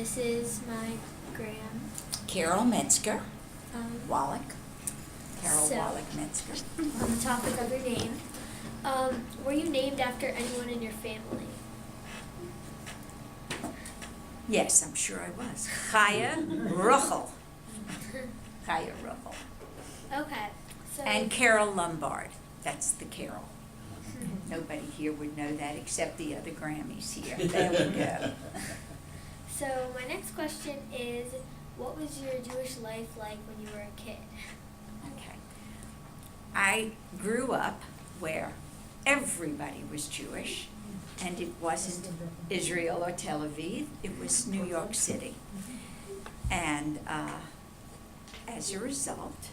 this is my gram. Carol Metzger, Wallach. Carol So- Wallach Metzger. On the topic of your name, were you named after anyone in your family? Yes, I'm sure I was. Chaya Ruchel. Chaya Ruchel. Okay, so And Carol Lombard. That's the Carol. Nobody here would know that except the other Grammys here. There we go. so my next question is, what was your Jewish life like when you were a kid? Okay. I grew up where everybody was Jewish, and it wasn't Israel or Tel Aviv, it was New York City. And as a result,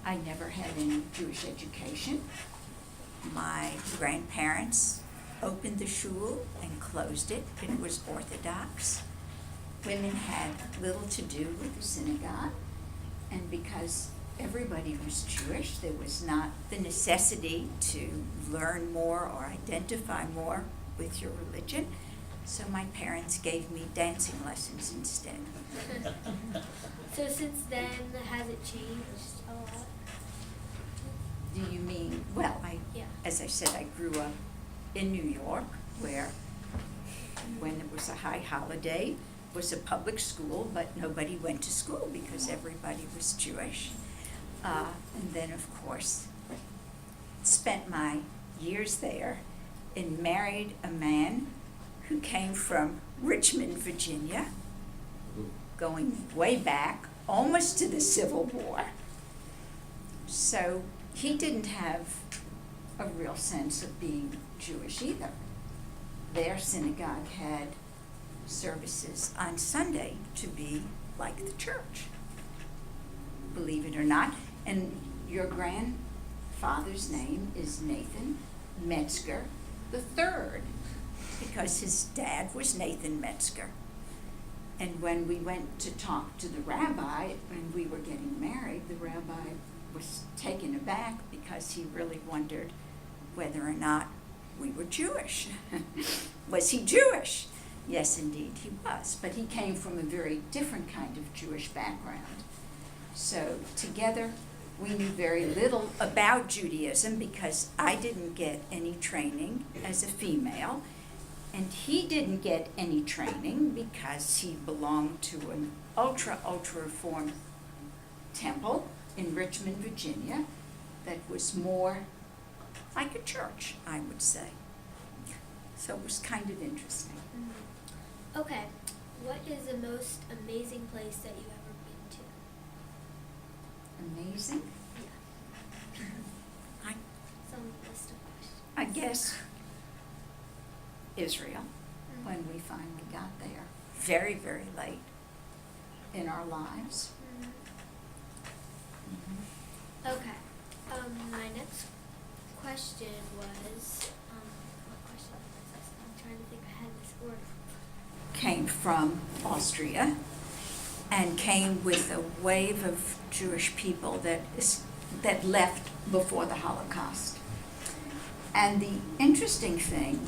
I never had any Jewish education. My grandparents opened the shul and closed it. It was Orthodox. Women had little to do with the synagogue, and because everybody was Jewish, there was not the necessity to learn more or identify more with your religion. So my parents gave me dancing lessons instead. So since then, has it changed a lot? Do you mean, well, Yeah. as I said, I grew up in New York, where when it was a high holiday, it was a public school, but nobody went to school because everybody was Jewish. And then, of course, spent my years there and married a man who came from Richmond, Virginia, going way back, almost to the Civil War. So he didn't have a real sense of being Jewish either. Their synagogue had services on Sunday to be like the church, believe it or not. And your grandfather's name is Nathan Metzger III, because his dad was Nathan Metzger. And when we went to talk to the rabbi when we were getting married, the rabbi was taken aback because he really wondered whether or not we were Jewish. Was he Jewish? Yes, indeed he was, but he came from a very different kind of Jewish background. So together, we knew very little about Judaism because I didn't get any training as a female, and he didn't get any training because he belonged to an ultra Reformed temple in Richmond, Virginia, that was more like a church, I would say. So it was kind of interesting. Mm-hmm. Okay, what is the most amazing place that you've ever been to? Amazing. I Some list of questions. I guess Israel, Mhm. when we finally got there, very, very late in our lives. Mhm. Okay. My next question was, what question was this? I'm trying to think ahead in this order. Came from Austria and came with a wave of Jewish people that left before the Holocaust. And the interesting thing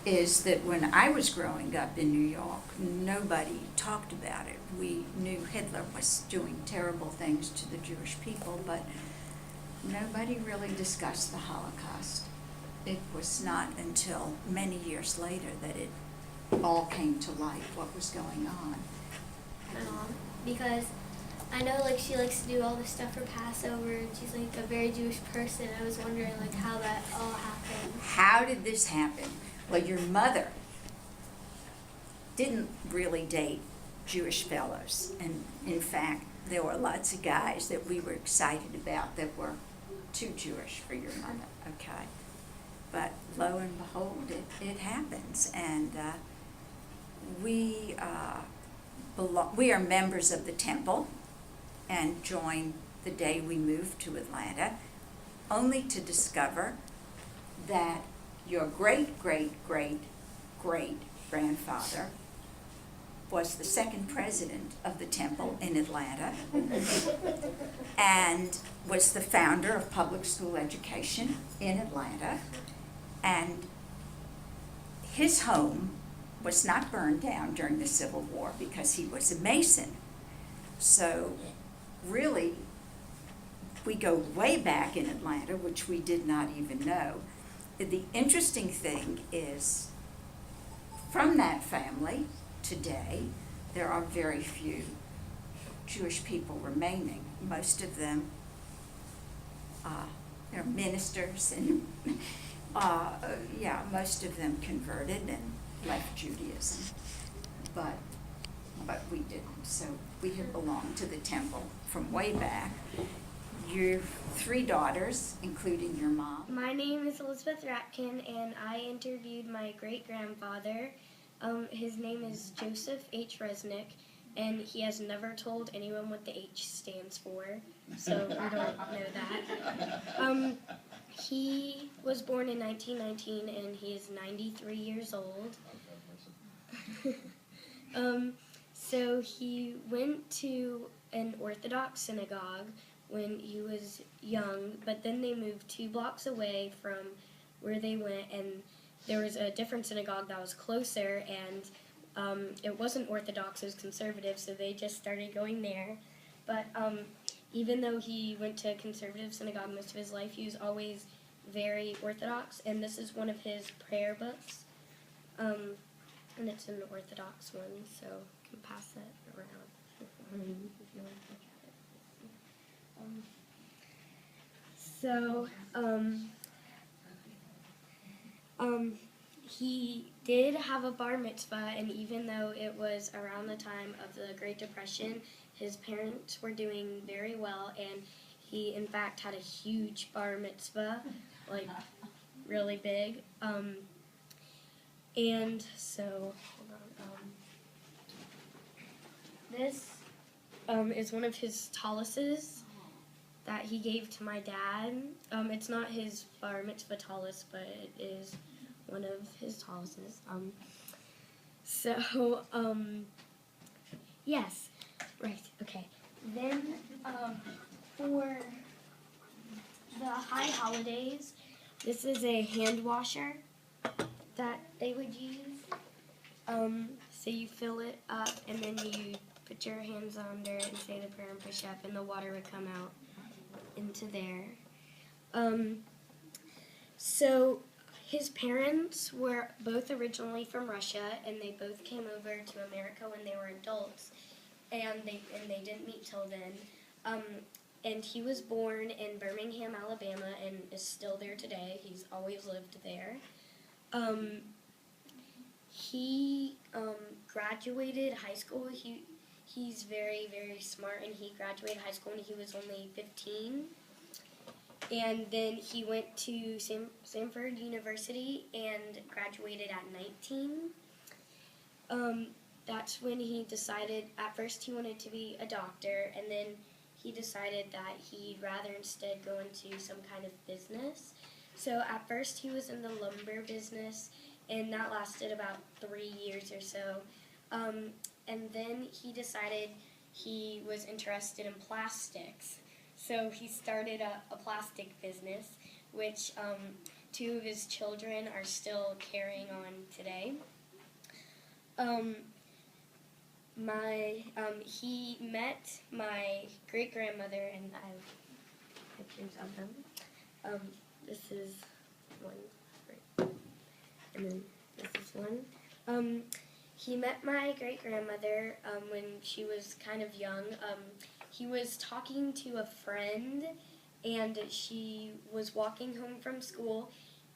is that when I was growing up in New York, nobody talked about it. We knew Hitler was doing terrible things to the Jewish people, but nobody really discussed the Holocaust. It was not until many years later that it all came to light, what was going on. My mom, because I know like she likes to do all this stuff for Passover, and she's like a very Jewish person. I was wondering like how that all happened. How did this happen? Well, your mother didn't really date Jewish fellows, and in fact, there were lots of guys that we were excited about that were too Jewish for your mother, okay? But lo and behold, it happens, and we are members of the temple and joined the day we moved to Atlanta, only to discover that your great-great-great-great-grandfather was the second president of the temple in Atlanta and was the founder of public school education in Atlanta. And his home was not burned down during the Civil War because he was a Mason. So really, we go way back in Atlanta, which we did not even know. The interesting thing is, from that family today, there are very few Jewish people remaining. Most of them, they're ministers, and most of them converted and left Judaism, but we didn't. So we have belonged to the temple from way back. Your 3 daughters, including your mom. My name is Elizabeth Ratkin, and I interviewed my great-grandfather. His name is Joseph H. Resnick, and he has never told anyone what the H stands for, so we don't know that. He was born in 1919, and he is 93 years old. So he went to an Orthodox synagogue when he was young, but then they moved 2 blocks away from where they went, and there was a different synagogue that was closer, and it wasn't Orthodox, it was conservative, so they just started going there. But even though he went to a conservative synagogue most of his life, he was always very Orthodox, and this is one of his prayer books, and it's an Orthodox one, so you can pass that around if you want to look at it. He did have a bar mitzvah, and even though it was around the time of the Great Depression, his parents were doing very well, and he, in fact, had a huge bar mitzvah, like, really big. And so, hold on, this is one of his taluses that he gave to my dad. It's not his bar mitzvah talus, but it is one of his taluses. Yes, right, okay. Then, for the high holidays, this is a hand washer that they would use. So you fill it up, and then you put your hands under it and say the prayer and push up, and the water would come out into there. So his parents were both originally from Russia, and they both came over to America when they were adults, and they didn't meet till then. And he was born in Birmingham, Alabama, and is still there today. He's always lived there. He graduated high school. He's very, very smart, and he graduated high school when he was only 15. And then he went to Samford University and graduated at 19. That's when he decided, at first he wanted to be a doctor, and then he decided that he'd rather instead go into some kind of business. So at first he was in the lumber business, and that lasted about 3 years or so. And then he decided he was interested in plastics. So he started a plastic business, which 2 of his children are still carrying on today. He met my great-grandmother, and I have pictures of them. This is one, right, and then this is one. He met my great-grandmother when she was kind of young. He was talking to a friend, and she was walking home from school,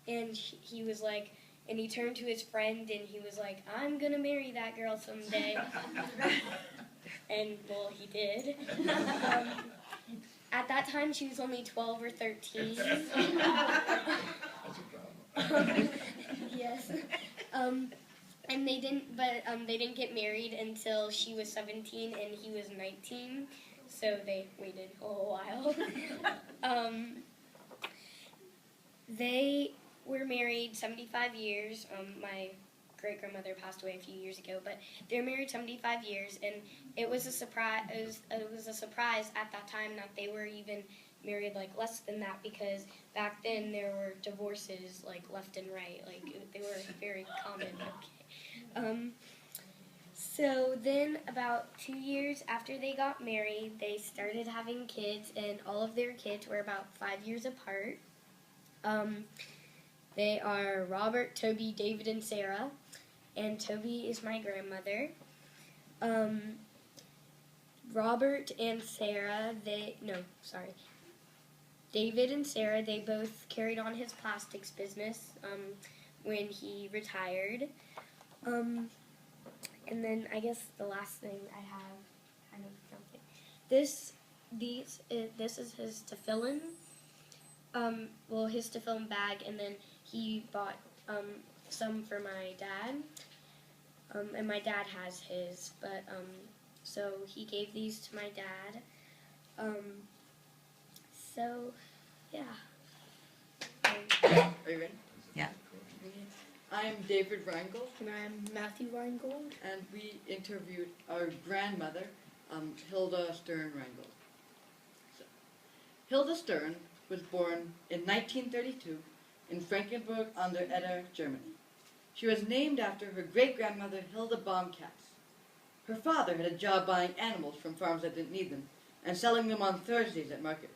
and he was like, and he turned to his friend, and he was like, "I'm gonna marry that girl someday." And, well, he did. At that time, she was only 12 or 13. Yes. And they didn't get married until she was 17 and he was 19, so they waited a whole while. They were married 75 years. My great-grandmother passed away a few years ago, but they were married 75 years, and it was a surprise. It was a surprise at that time that they were even married like less than that because back then there were divorces like left and right. Like they were very common. Okay. So then about 2 years after they got married, they started having kids, and all of their kids were about 5 years apart. They are Robert, Toby, David, and Sarah. And Toby is my grandmother. Robert and Sarah, David and Sarah, they both carried on his plastics business when he retired. And then I guess the last thing I have, kind of something. This is his tefillin. His tefillin bag, and then he bought some for my dad. And my dad has his, but so he gave these to my dad. So yeah. Are you ready? Yeah. I'm David Reingold, And I'm Matthew Reingold. and we interviewed our grandmother, Hilda Stern Reingold. So, Hilda Stern was born in 1932 in Frankenburg an der Edder, Germany. She was named after her great-grandmother Hilda Baumkatz. Her father had a job buying animals from farms that didn't need them and selling them on Thursdays at market.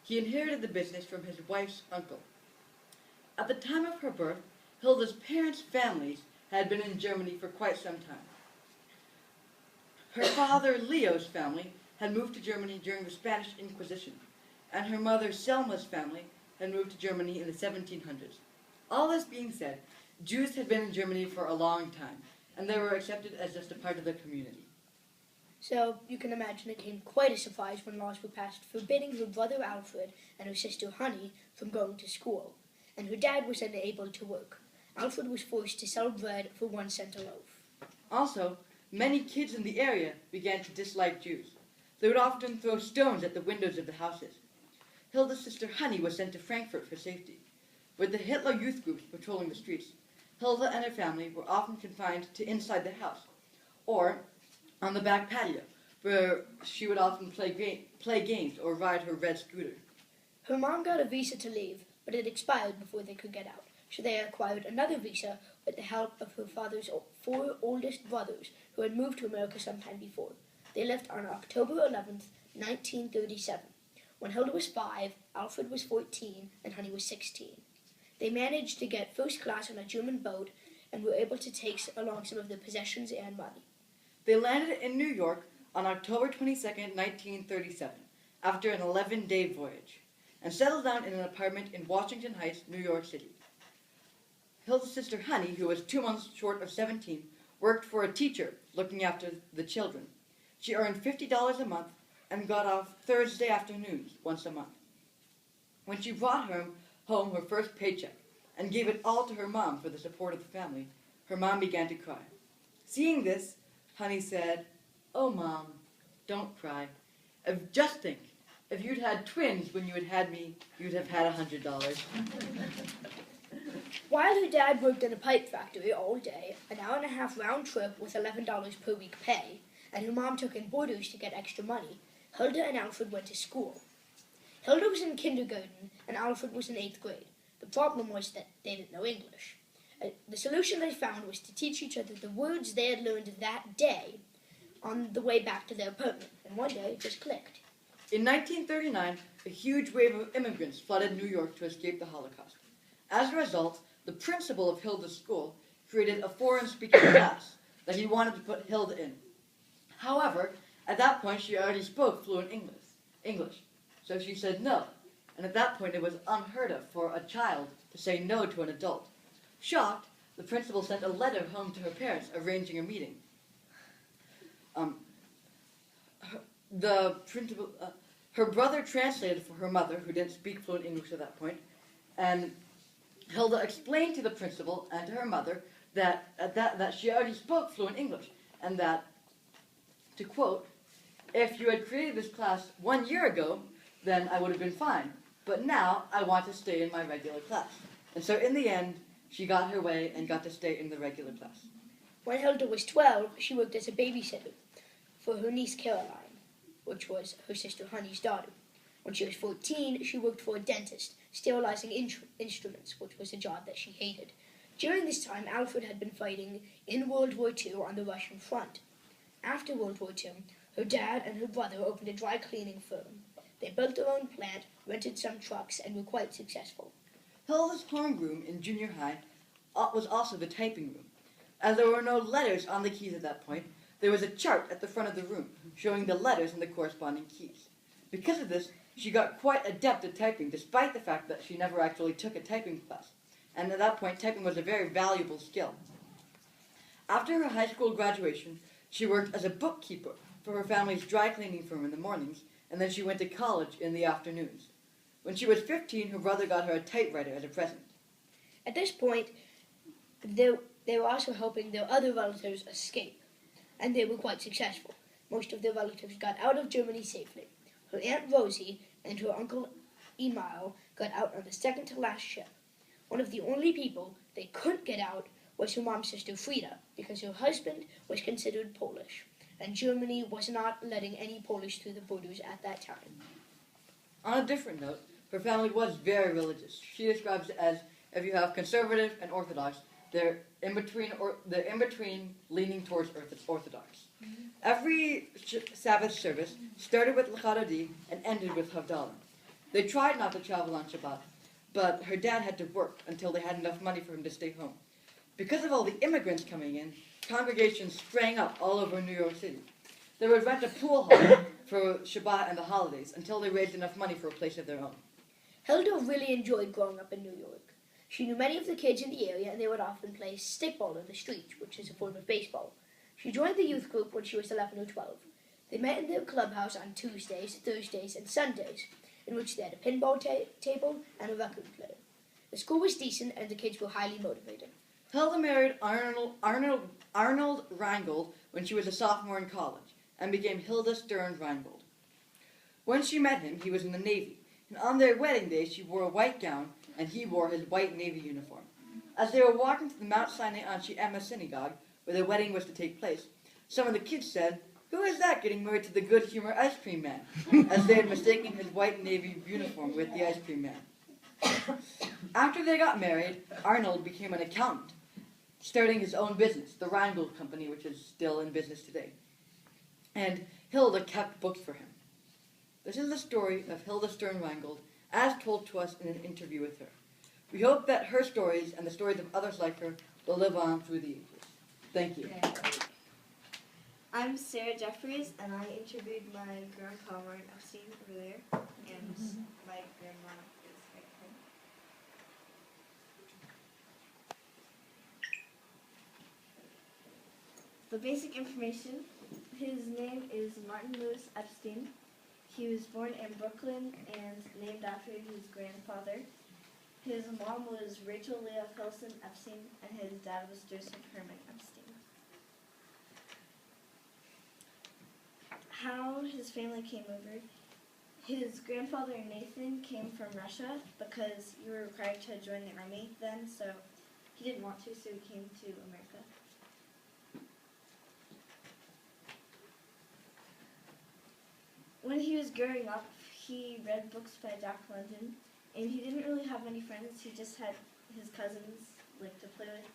He inherited the business from his wife's uncle. At the time of her birth, Hilda's parents' families had been in Germany for quite some time. Her father, Leo's family, had moved to Germany during the Spanish Inquisition, and her mother, Selma's family, had moved to Germany in the 1700s. All this being said, Jews had been in Germany for a long time, and they were accepted as just a part of the community. So you can imagine it came quite a surprise when laws were passed forbidding her brother Alfred and her sister Honey from going to school, and her dad was unable to work. Alfred was forced to sell bread for 1 cent a loaf. Also, many kids in the area began to dislike Jews. They would often throw stones at the windows of the houses. Hilda's sister Honey was sent to Frankfurt for safety. With the Hitler youth groups patrolling the streets, Hilda and her family were often confined to inside the house, or on the back patio, where she would often play games or ride her red scooter. Her mom got a visa to leave, but it expired before they could get out. So they acquired another visa with the help of her father's 4 oldest brothers who had moved to America sometime before. They left on October 11th, 1937. When Hilda was 5, Alfred was 14, and Honey was 16. They managed to get first class on a German boat and were able to take along some of their possessions and money. They landed in New York on October 22nd, 1937, after an 11-day voyage, and settled down in an apartment in Washington Heights, New York City. Hilda's sister Honey, who was 2 months short of 17, worked for a teacher looking after the children. She earned $50 a month and got off Thursday afternoons once a month. When she brought home her first paycheck and gave it all to her mom for the support of the family, her mom began to cry. Seeing this, Honey said, "Oh, Mom, don't cry. Just think, if you'd had twins when you had me, you'd have had $100. While her dad worked in a pipe factory all day, an hour-and-a-half round trip with $11 per week pay, and her mom took in boarders to get extra money, Hilda and Alfred went to school. Hilda was in kindergarten, and Alfred was in 8th grade. The problem was that they didn't know English. The solution they found was to teach each other the words they had learned that day on the way back to their apartment, and one day it just clicked. In 1939, a huge wave of immigrants flooded New York to escape the Holocaust. As a result, the principal of Hilda's school created a foreign-speaking class that he wanted to put Hilda in. However, at that point she already spoke fluent English, so she said no, and at that point it was unheard of for a child to say no to an adult. Shocked, the principal sent a letter home to her parents arranging a meeting. Her brother translated for her mother, who didn't speak fluent English at that point, and Hilda explained to the principal and to her mother that she already spoke fluent English, and that, to quote, "If you had created this class 1 year ago, then I would have been fine, but now I want to stay in my regular class." And so in the end, she got her way and got to stay in the regular class. When Hilda was 12, she worked as a babysitter for her niece Caroline, which was her sister Honey's daughter. When she was 14, she worked for a dentist, sterilizing instruments, which was a job that she hated. During this time, Alfred had been fighting in World War II on the Russian front. After World War II, her dad and her brother opened a dry cleaning firm. They built their own plant, rented some trucks, and were quite successful. Hilda's homeroom in junior high was also the typing room. As there were no letters on the keys at that point, there was a chart at the front of the room showing the letters and the corresponding keys. Because of this, she got quite adept at typing, despite the fact that she never actually took a typing class. And at that point, typing was a very valuable skill. After her high school graduation, she worked as a bookkeeper for her family's dry cleaning firm in the mornings, and then she went to college in the afternoons. When she was 15, her brother got her a typewriter as a present. At this point, they were also helping their other relatives escape, and they were quite successful. Most of their relatives got out of Germany safely. Her Aunt Rosie and her Uncle Emil got out on the second-to-last ship. One of the only people they couldn't get out was her mom's sister Frida, because her husband was considered Polish, and Germany was not letting any Polish through the borders at that time. On a different note, her family was very religious. She describes it as, if you have conservative and orthodox, they're in between leaning towards orthodox. Every Sabbath service started with L'Chadodi and ended with Havdalah. They tried not to travel on Shabbat, but her dad had to work until they had enough money for him to stay home. Because of all the immigrants coming in, congregations sprang up all over New York City. They would rent a pool hall for Shabbat and the holidays until they raised enough money for a place of their own. Hilda really enjoyed growing up in New York. She knew many of the kids in the area, and they would often play stickball in the streets, which is a form of baseball. She joined the youth group when she was 11 or 12. They met in their clubhouse on Tuesdays, Thursdays, and Sundays, in which they had a pinball table and a record player. The school was decent, and the kids were highly motivated. Hilda married Arnold Reingold when she was a sophomore in college and became Hilda Stern Reingold. When she met him, he was in the Navy, and on their wedding day, she wore a white gown and he wore his white Navy uniform. As they were walking to the Mount Sinai Anshi Emma synagogue, where their wedding was to take place, some of the kids said, "Who is that getting married to the good humor ice cream man?" as they had mistaken his white Navy uniform with the ice cream man. After they got married, Arnold became an accountant, starting his own business, the Reingold Company, which is still in business today. And Hilda kept books for him. This is the story of Hilda Stern Reingold, as told to us in an interview with her. We hope that her stories and the stories of others like her will live on through the ages. Thank you. I'm Sarah Jeffries, and I interviewed my grandpa Martin Epstein over there, and my grandma is right here. The basic information: his name is Martin Louis Epstein. He was born in Brooklyn and named after his grandfather. His mom was Rachel Leah Filson Epstein, and his dad was Joseph Herman Epstein. How his family came over: his grandfather Nathan came from Russia because you were required to join the army then, so he didn't want to, so he came to America. When he was growing up, he read books by Jack London, and he didn't really have many friends. He just had his cousins like to play with,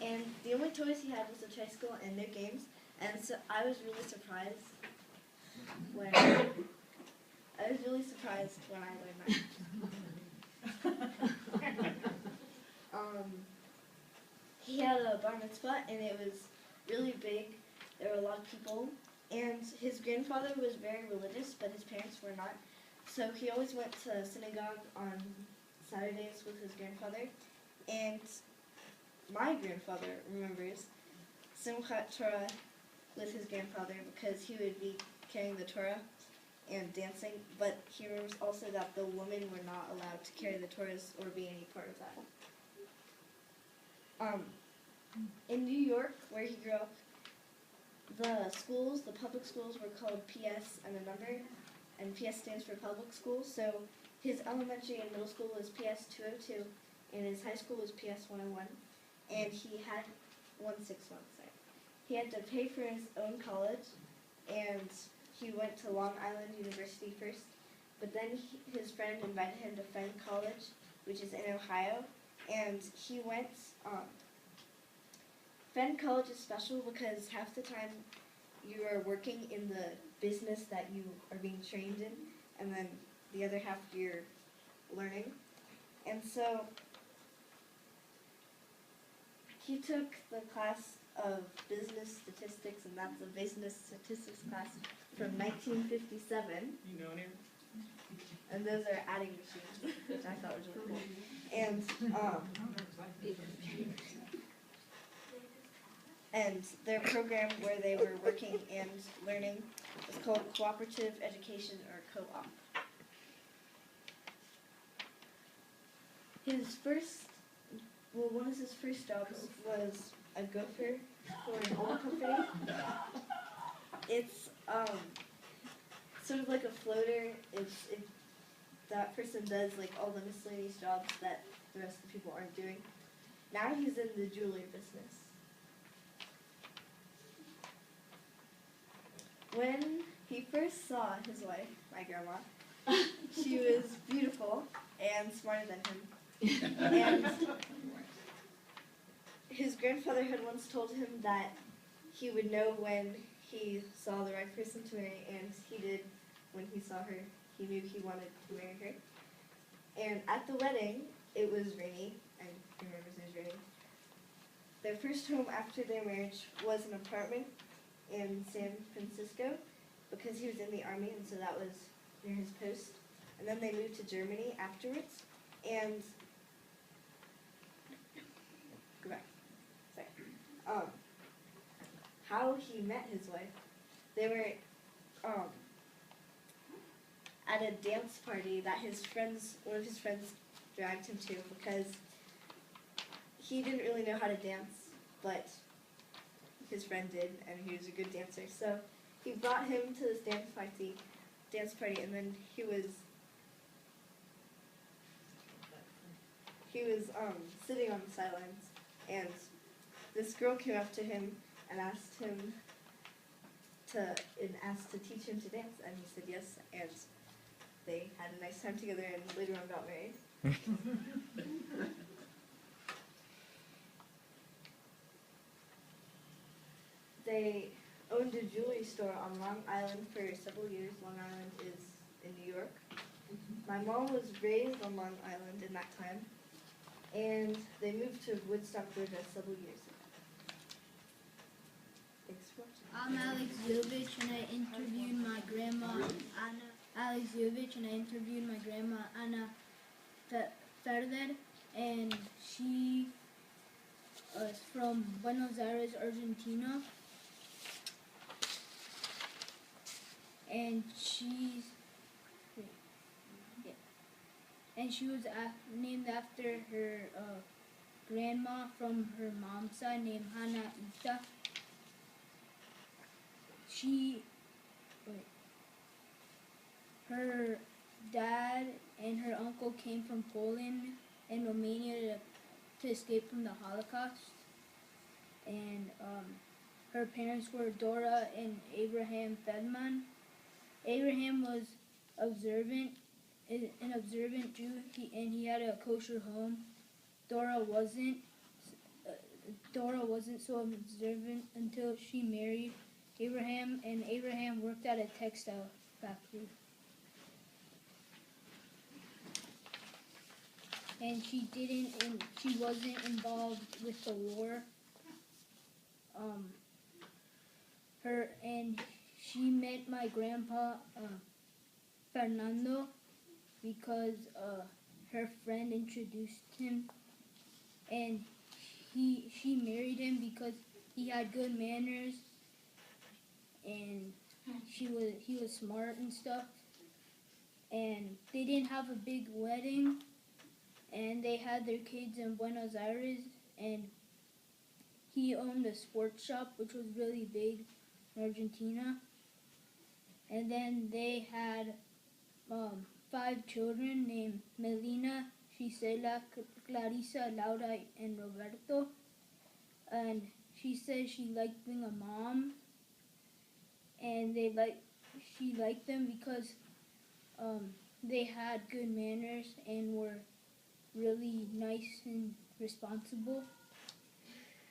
and the only toys he had was a tricycle and no games. And so I was really surprised when I learned that. He had a bar mitzvah, and it was really big. There were a lot of people. And his grandfather was very religious, but his parents were not. So he always went to synagogue on Saturdays with his grandfather. And my grandfather remembers Simchat Torah with his grandfather because he would be carrying the Torah and dancing. But he remembers also that the women were not allowed to carry the Torahs or be any part of that. In New York, where he grew up, the public schools were called PS and a number, and PS stands for public schools. So his elementary and middle school was PS 202, and his high school was PS 101, and he had 161. Sorry, he had to pay for his own college, and he went to Long Island University first, but then his friend invited him to Fenn College, which is in Ohio, and he went. Fenn College is special because half the time you are working in the business that you are being trained in, and then the other half you're learning. And so he took the class of business statistics, and that's a business statistics class from 1957. You know him? And those are adding machines, which I thought was really cool. And their program where they were working and learning was called Cooperative Education, or Co-op. One of his first jobs was a gopher for an oil company. It's sort of like a floater. If that person does like all the miscellaneous jobs that the rest of the people aren't doing. Now he's in the jewelry business. When he first saw his wife, my grandma, she was beautiful and smarter than him. And his grandfather had once told him that he would know when he saw the right person to marry, and he did. When he saw her, he knew he wanted to marry her. And at the wedding, it was rainy. I remember it was raining. Their first home after their marriage was an apartment in San Francisco, because he was in the army, and so that was near his post. And then they moved to Germany afterwards, and go back. Sorry. How he met his wife? They were at a dance party that one of his friends, dragged him to, because he didn't really know how to dance, but his friend did, and he was a good dancer. So he brought him to this dance party, and then he was sitting on the sidelines, and this girl came up to him and asked to teach him to dance, and he said yes, and they had a nice time together, and later on got married. They owned a jewelry store on Long Island for several years. Long Island is in New York. My mom was raised on Long Island in that time, and they moved to Woodstock, Georgia several years ago. Thanks for watching. I'm Alex Yovich, and I interviewed my grandma Anna Ferrer, and she is from Buenos Aires, Argentina, and she was named after her grandma from her mom's side, named Hannah Ita. Her dad and her uncle came from Poland and Romania to escape from the Holocaust. And her parents were Dora and Abraham Feldman. Abraham was an observant Jew, and he had a kosher home. Dora wasn't so observant until she married Abraham, and Abraham worked at a textile factory. And she wasn't involved with the war. She met my grandpa Fernando because her friend introduced him, and she married him because he had good manners, and he was smart and stuff. And they didn't have a big wedding, and they had their kids in Buenos Aires, and he owned a sports shop, which was really big in Argentina. And then they had 5 children named Melina, Gisela, Clarissa, Laura, and Roberto. And she said she liked being a mom, and she liked them because they had good manners and were really nice and responsible.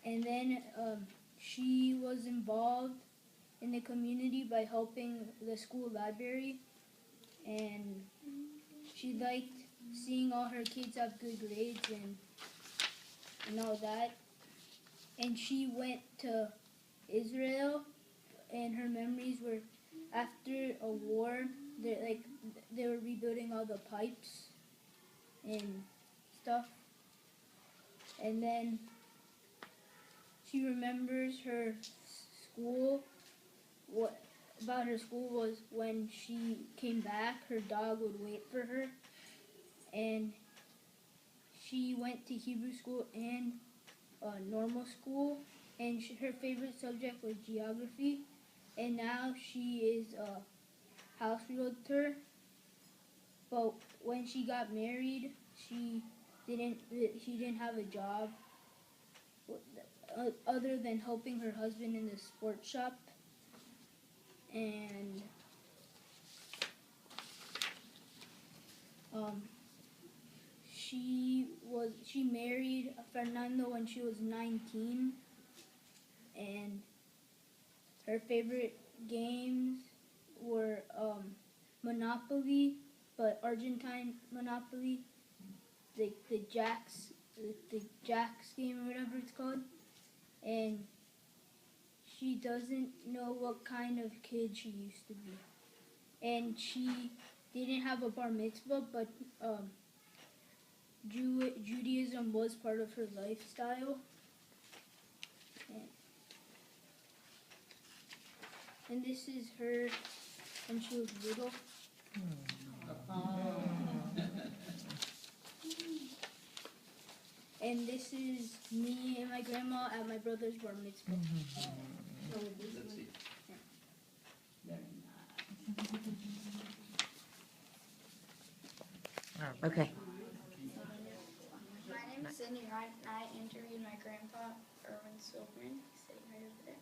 And then she was involved in the community by helping the school library, and she liked seeing all her kids have good grades and all that. And she went to Israel, and her memories were after a war. They were rebuilding all the pipes and stuff, and then she remembers her school. What about her school was when she came back, her dog would wait for her, and she went to Hebrew school and normal school, and her favorite subject was geography, and now she is a house realtor. But when she got married, she didn't have a job other than helping her husband in the sports shop, and um, she married Fernando when she was 19, and her favorite games were Monopoly, but Argentine Monopoly, the Jacks game or whatever it's called, and she doesn't know what kind of kid she used to be, and she didn't have a bar mitzvah, but Judaism was part of her lifestyle, and this is her when she was little. And this is me and my grandma at my brother's bar mitzvah. So Let's see. Okay. My name is Cindy Wright, and I interviewed my grandpa, Erwin Silverman. He's sitting right over there.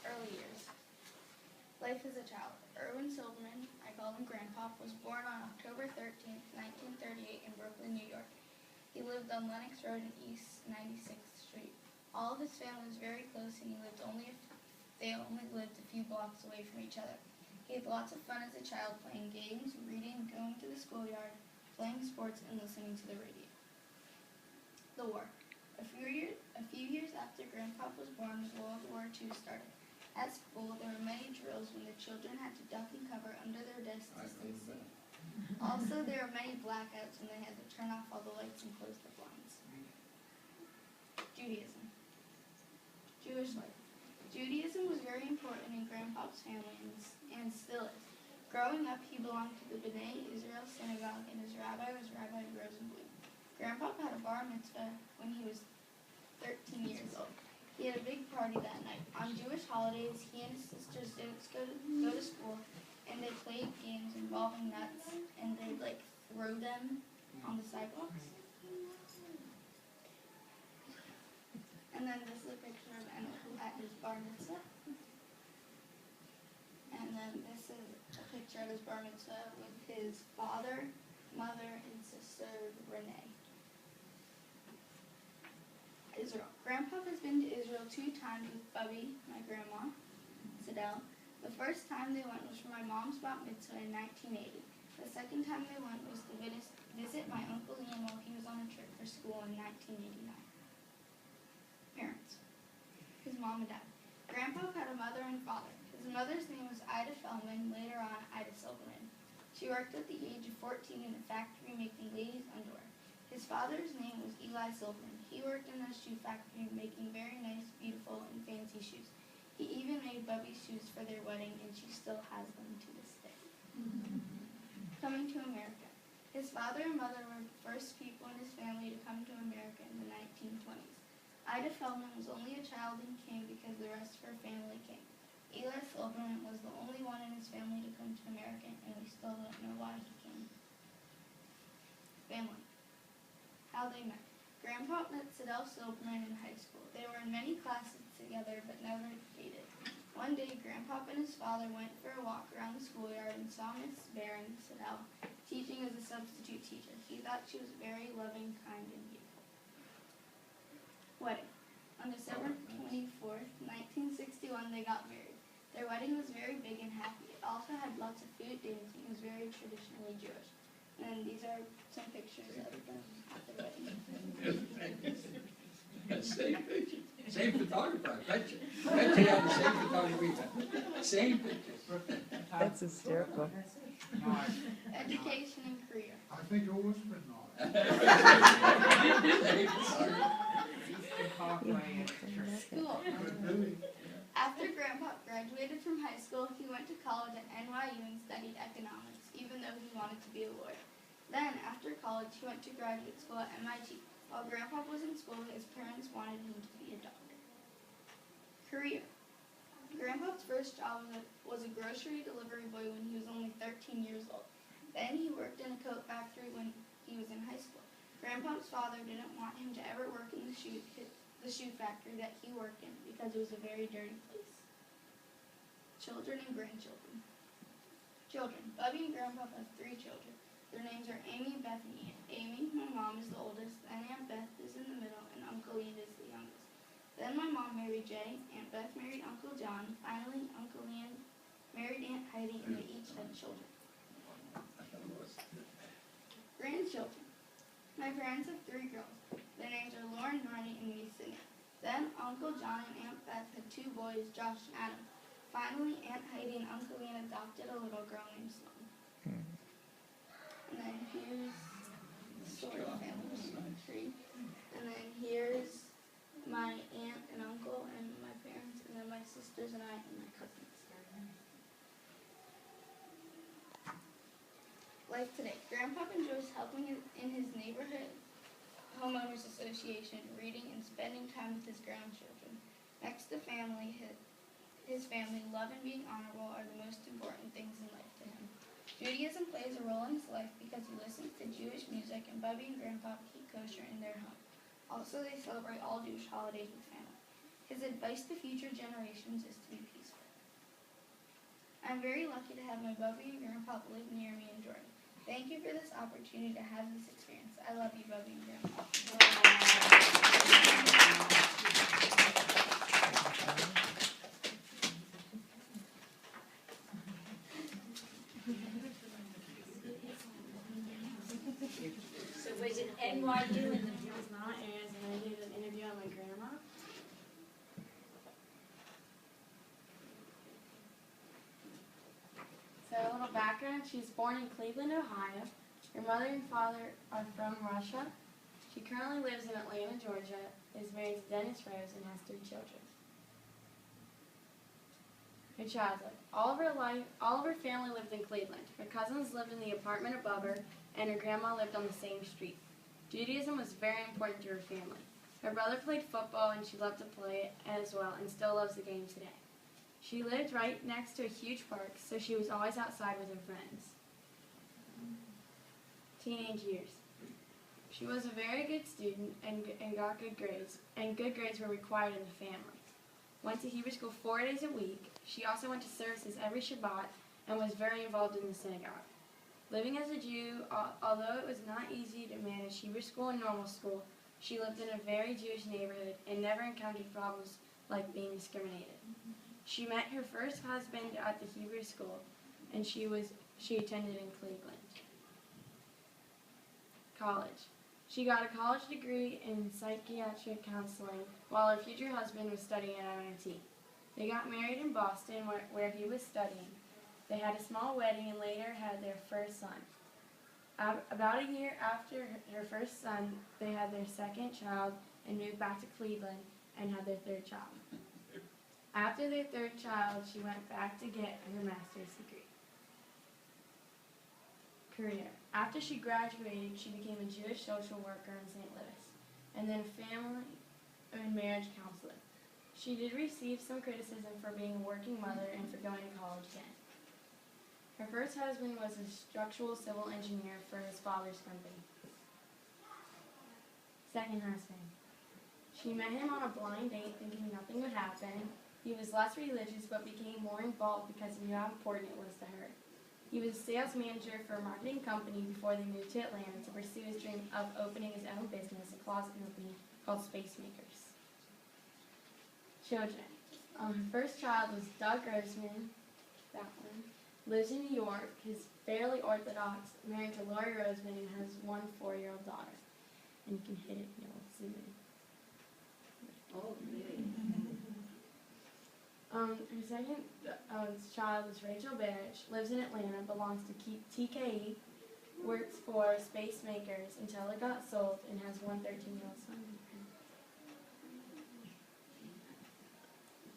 Early years. Life as a child. Erwin Silverman, I call him Grandpa, was born on October 13th, 1938 in Brooklyn, New York. He lived on Lenox Road in East 96th Street. All of his family was very close, and they only lived a few blocks away from each other. He had lots of fun as a child, playing games, reading, going to the schoolyard, playing sports, and listening to the radio. The war. A few years after Grandpa was born, World War II started. At school, there were many drills when the children had to duck and cover under their desks to stay safe. Also, there were many blackouts when they had to turn off all the lights and close the blinds. Judaism. Jewish life. Judaism was very important in Grandpa's family and still is. Growing up, he belonged to the B'nai Israel synagogue, and his rabbi was Rabbi Rosenblum. Grandpa had a bar mitzvah when he was 13 years old. He had a big party that night. On Jewish holidays, he and his sisters didn't go to school, and they played games involving nuts, and they'd throw them on the sidewalks. And then this is a picture of Enoch at his bar mitzvah. And then this is a picture at his bar mitzvah with his father, mother, and sister Renee. Israel. Grandpa has been to Israel 2 times with Bubby, my grandma, Sidel. The first time they went was for my mom's bat mitzvah in 1980. The second time they went was to visit my Uncle Ian while he was on a trip for school in 1989. Parents. His mom and dad. Grandpa had a mother and father. His mother's name was Ida Feldman, later on Ida Silverman. She worked at the age of 14 in a factory making ladies' underwear. His father's name was Eli Silverman. He worked in a shoe factory making very nice, beautiful, and fancy shoes. He even made Bubby's shoes for their wedding, and she still has them to this day. Coming to America. His father and mother were the first people in his family to come to America in the 1920s. Ida Feldman was only a child and came because the rest of her family came. Eli Silverman was the only one in his family to come to America, and we still don't know why he came. Family. How they met. Grandpa met Sidel Silverman in high school. They were in many classes together, but never dated. One day, Grandpa and his father went for a walk around the schoolyard and saw Miss Barron Siddell teaching as a substitute teacher. He thought she was very loving, kind, and beautiful. Wedding. On December 24th, 1961, they got married. Their wedding was very big and happy. It also had lots of food, dancing. It was very traditionally Jewish. And these are some pictures of them at the wedding. Same picture. Same photographer, I bet you. I bet you have the same photographer. Same pictures. That's hysterical. Education and career. I think it was, but not. School. After Grandpa graduated from high school, he went to college at NYU and studied economics, even though he wanted to be a lawyer. Then, after college, he went to graduate school at MIT. While Grandpa was in school, his parents wanted him to be a doctor. Career. Grandpa's first job was a grocery delivery boy when he was only 13 years old. Then he worked in a coat factory when he was in high school. Grandpa's father didn't want him to ever work in the shoe factory that he worked in because it was a very dirty place. Children and grandchildren. Children. Bubby and Grandpa have 3 children. Their names are Amy, Beth, and Ian. Amy, my mom, is the oldest, then Aunt Beth is in the middle, and Uncle Ian is the youngest. Then my mom married Jay, Aunt Beth married Uncle John, finally Uncle Ian married Aunt Heidi, and they each had children. Grandchildren. My parents have 3 girls. Their names are Lauren, Marnie, and me, Sydney. Then Uncle John and Aunt Beth had 2 boys, Josh and Adam. Finally, Aunt Heidi and Uncle Ian adopted a little girl named Sloan. And then here's sort of family tree. And then here's my aunt and uncle and my parents, and then my sisters and I and my cousins. Life today. Grandpa enjoys helping in his neighborhood homeowners association, reading and spending time with his grandchildren. Next to family, his family, love and being honorable are the most important things in life to him. Judaism plays a role in his life because he listens to Jewish music, and Bubby and Grandpa keep kosher in their home. Also, they celebrate all Jewish holidays with family. His advice to future generations is to be peaceful. I'm very lucky to have my Bubby and Grandpa live near me in Jordan. Thank you for this opportunity to have this experience. I love you, Bubby and Grandpa. So was it NYU in the Hills Mountain areas, and I did an interview on my grandma? So a little background, she was born in Cleveland, Ohio. Her mother and father are from Russia. She currently lives in Atlanta, Georgia, is married to Dennis Rose, and has 3 children. Her childhood. All of her family lived in Cleveland. Her cousins lived in the apartment above her, and her grandma lived on the same street. Judaism was very important to her family. Her brother played football, and she loved to play it as well, and still loves the game today. She lived right next to a huge park, so she was always outside with her friends. Teenage years. She was a very good student and got good grades, and good grades were required in the family. Went to Hebrew school 4 days a week. She also went to services every Shabbat and was very involved in the synagogue. Living as a Jew, although it was not easy to manage Hebrew school and normal school, she lived in a very Jewish neighborhood and never encountered problems like being discriminated. She met her first husband at the Hebrew school, and she attended in Cleveland. College. She got a college degree in psychiatric counseling while her future husband was studying at MIT. They got married in Boston where he was studying. They had a small wedding and later had their first son. About a year after her first son, they had their second child and moved back to Cleveland and had their 3rd child. After their 3rd child, she went back to get her master's degree. Career. After she graduated, she became a Jewish social worker in St. Louis, and then a family and marriage counselor. She did receive some criticism for being a working mother and for going to college again. Her first husband was a structural civil engineer for his father's company. Second husband. She met him on a blind date thinking nothing would happen. He was less religious but became more involved because he knew how important it was to her. He was a sales manager for a marketing company before they moved to Atlanta to pursue his dream of opening his own business, a closet company called Space Makers. Children. Her first child was Doug Roseman, that one. Lives in New York. He's fairly orthodox, married to Lori Roseman, and has one 4-year-old daughter. And you can hit it, and it'll zoom in. Oh, really? Her second child is Rachel Barrich, lives in Atlanta, belongs to TKE, works for Space Makers until it got sold, and has one 13-year-old son.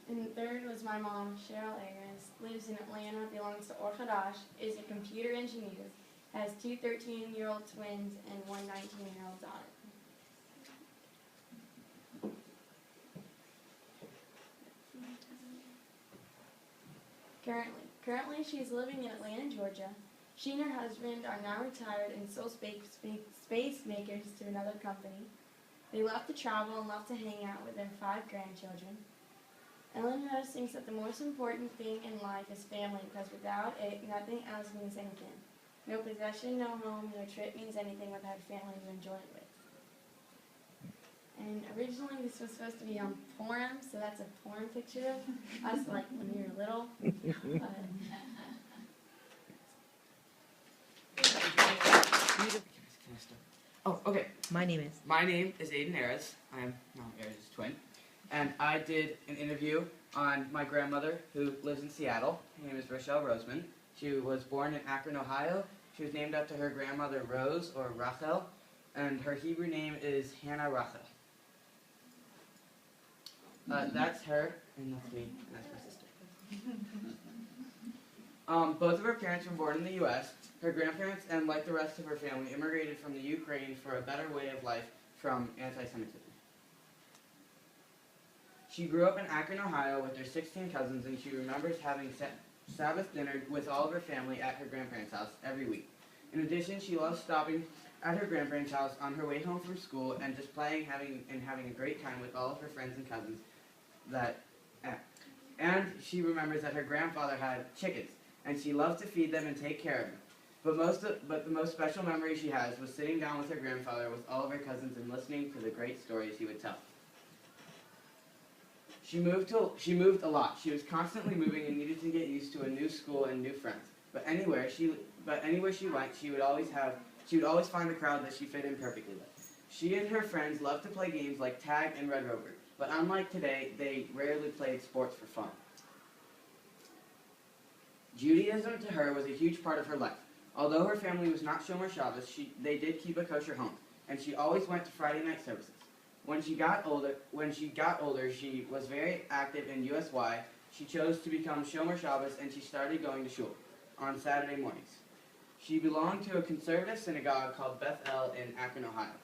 And third was my mom, Cheryl Ayers, lives in Atlanta, belongs to Hadash, is a computer engineer, has two 13-year-old twins and one 19-year-old daughter. Currently, she is living in Atlanta, Georgia. She and her husband are now retired and sold space makers to another company. They love to travel and love to hang out with their 5 grandchildren. Ellen Rose thinks that the most important thing in life is family because without it, nothing else means anything. No possession, no home, no trip means anything without a family to enjoy it with. And originally this was supposed to be on porn, so that's a porn picture of us like when we were little. Oh, okay. My name is. My name is Aiden Ayres. I am Ayres' twin. And I did an interview on my grandmother who lives in Seattle. Her name is Rochelle Roseman. She was born in Akron, Ohio. She was named after her grandmother Rose, or Rachel, and her Hebrew name is Hannah Rachel. That's her, and that's me, and that's my sister. Both of her parents were born in the U.S. Her grandparents, and like the rest of her family, immigrated from the Ukraine for a better way of life from anti-Semitism. She grew up in Akron, Ohio with her 16 cousins, and she remembers having Sabbath dinner with all of her family at her grandparents' house every week. In addition, she loves stopping at her grandparents' house on her way home from school and just playing, having a great time with all of her friends and cousins. And she remembers that her grandfather had chickens, and she loved to feed them and take care of them. But the most special memory she has was sitting down with her grandfather with all of her cousins and listening to the great stories he would tell. She moved a lot. She was constantly moving and needed to get used to a new school and new friends. But anywhere she went, she would always find the crowd that she fit in perfectly with. She and her friends loved to play games like tag and Red Rover. But unlike today, they rarely played sports for fun. Judaism to her was a huge part of her life. Although her family was not Shomer Shabbos, they did keep a kosher home, and she always went to Friday night services. When she got older, she was very active in USY. She chose to become Shomer Shabbos, and she started going to shul on Saturday mornings. She belonged to a conservative synagogue called Beth El in Akron, Ohio.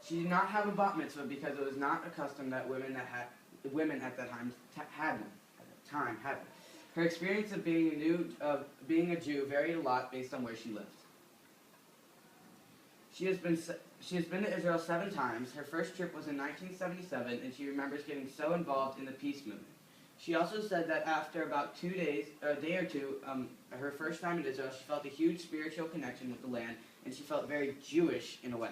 She did not have a bat mitzvah because it was not a custom that women at that time had one. Her experience of being a Jew varied a lot based on where she lived. She has been to Israel 7 times. Her first trip was in 1977, and she remembers getting so involved in the peace movement. She also said that after about a day or two, her first time in Israel, she felt a huge spiritual connection with the land, and she felt very Jewish in a way.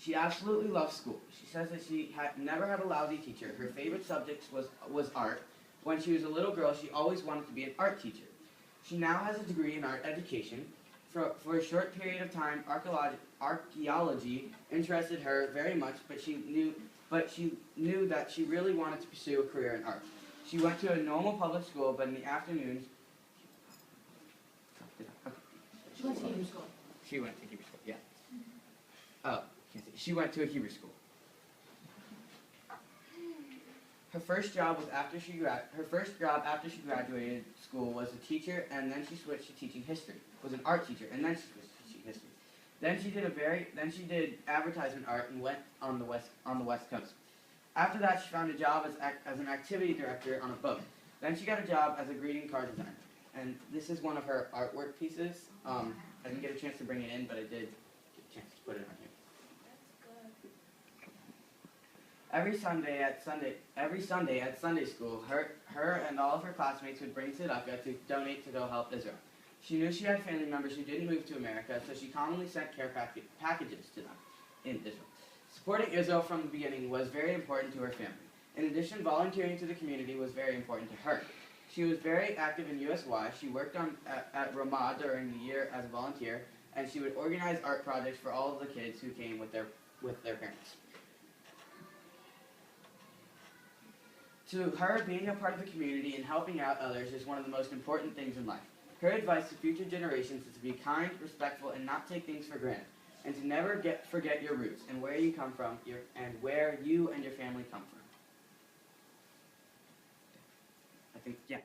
She absolutely loves school. She says that she never had a lousy teacher. Her favorite subject was art. When she was a little girl, she always wanted to be an art teacher. She now has a degree in art education. For a short period of time, archaeology interested her very much, but she knew that she really wanted to pursue a career in art. She went to a normal public school, but in the afternoons... She went to Hebrew school. She went to Hebrew school, yeah. Oh, can't see. She went to a Hebrew school. Her first job after she graduated school was a teacher, and then she switched to teaching history. Was an art teacher, and then she switched to teaching history. Then she did advertisement art and went on the West Coast. After that, she found a job as an activity director on a boat. Then she got a job as a greeting card designer. And this is one of her artwork pieces. I didn't get a chance to bring it in, but I did get a chance to put it on here. Every Sunday at Sunday school, her and all of her classmates would bring tzedakah to donate to go help Israel. She knew she had family members who didn't move to America, so she commonly sent care packages to them in Israel. Supporting Israel from the beginning was very important to her family. In addition, volunteering to the community was very important to her. She was very active in USY. She worked at Ramah during the year as a volunteer, and she would organize art projects for all of the kids who came with their parents. To her, being a part of the community and helping out others is one of the most important things in life. Her advice to future generations is to be kind, respectful, and not take things for granted, and to never forget your roots and where you come from, and where you and your family come from. I think, yeah.